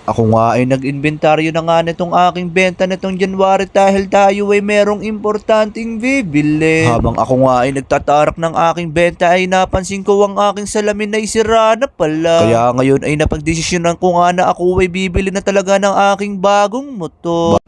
Ako nga ay nag-inventaryo na nga nitong aking benta nitong January dahil tayo ay merong importanteng bibili. Habang ako nga ay nagtatarak ng aking benta ay napansin ko ang aking salamin ay sira na pala. Kaya ngayon ay napagdesisyonan ko nga na ako ay bibili na talaga ng aking bagong motor.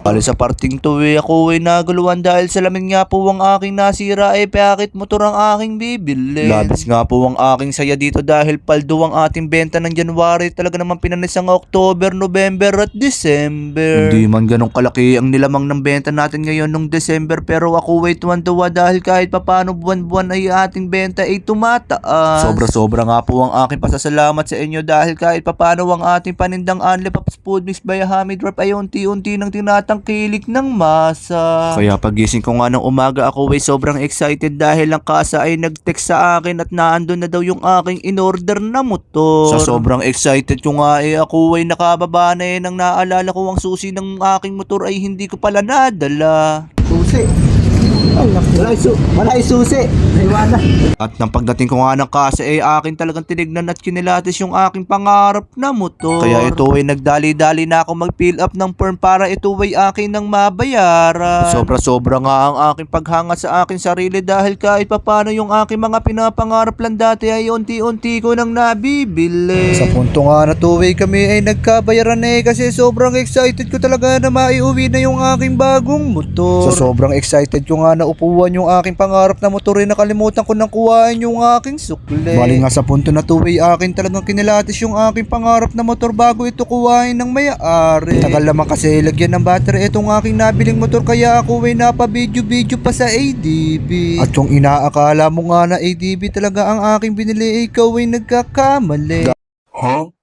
Bali sa parting to ako ay naguluhan dahil salamin nga po ang aking nasira ay bakit motor ang aking bibili. Labis nga po ang aking saya dito dahil paldo ang ating benta ng January, talaga naman pinanis ang October, November at December. Hindi man ganong kalaki ang nilamang ng benta natin ngayon nung December, pero ako ay tuwan-tuwa dahil kahit papano buwan-buwan ay ating benta ay tumataas. Sobra-sobra nga po ang aking pasasalamat sa inyo dahil kahit papano ang ating panindang Unli Paps Food Mix by Hamid Rap ay unti-unti nang kilig ng masa. Kaya pagising ko nga ng umaga ako ay sobrang excited dahil ang kasa ay nag-text sa akin at naandun na daw yung aking in-order na motor. Sa sobrang excited ko nga ako ay nakababa na nang naalala ko ang susi ng aking motor ay hindi ko pala nadala. Susi. Ay, wala susi. Iwana. At nang pagdating ko nga ng kasa ay akin talagang tinignan at kinilatis yung aking pangarap na motor. Kaya ito ay nagdali-dali na ako mag-fill up ng form para ito ay akin nang mabayaran. Sobra-sobra nga ang aking paghanga sa aking sarili dahil kahit papano yung aking mga pinapangarap lang dati ay unti-unti ko nang nabibili. Sa punto nga na kami ay nagkabayaran kasi sobrang excited ko talaga na maiuwi na yung aking bagong motor. Sa sobrang excited ko nga na upuan yung aking pangarap na motor ay nakalimutan ko nang kuhain yung aking sukle. Bali nga sa punto na akin talagang kinilatis yung aking pangarap na motor bago ito kuhain ng may-ari. Tagal naman kasi lagyan ng battery itong aking nabiling motor kaya ako ay napabidyo-video pa sa ADB. At yung inaakala mo nga na ADB talaga ang aking binili, ikaw ay nagkakamali. Huh?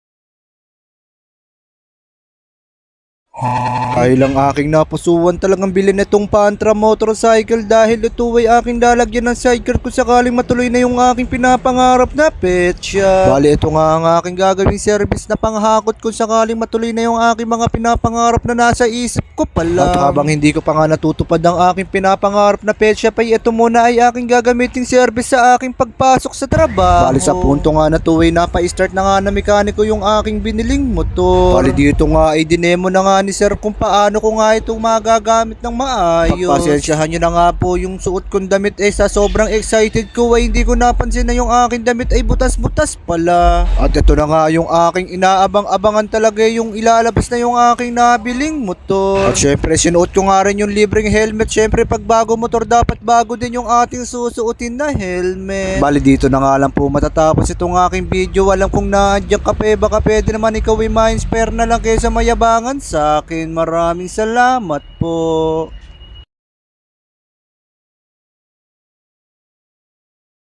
Ay lang aking napusuan talagang bilhin itong Pantra motorcycle dahil ito ay aking lalagyan ng sidecar kung sakaling matuloy na yung aking pinapangarap na petsa. Bali ito nga ang aking gagawing service na panghakot kung sakaling matuloy na yung aking mga pinapangarap na nasa isip ko pala. At habang hindi ko pa nga natutupad ang aking pinapangarap na petsa ay ito muna ay aking gagamiting service sa aking pagpasok sa trabaho. Bali sa punto nga na ay napa-start na nga na mekaniko yung aking biniling motor. Bali dito nga ay dinemo na nga ni sir kung paano ko nga itong magagamit ng maayos. Pagpasensyahan nyo na nga po yung suot kong damit sa sobrang excited ko ay hindi ko napansin na yung aking damit ay butas-butas pala. At ito na nga yung aking inaabang-abangan talaga yung ilalabas na yung aking nabiling motor. At syempre sinuot ko nga rin yung libreng helmet. Syempre pag bago motor dapat bago din yung ating susuotin na helmet. Bali dito na nga lang po matatapos itong aking video. Alam kong naadyan kape, baka pwede naman ikaw ay ma-inspire na lang kaysa mayabangan sa akin. Maraming salamat po.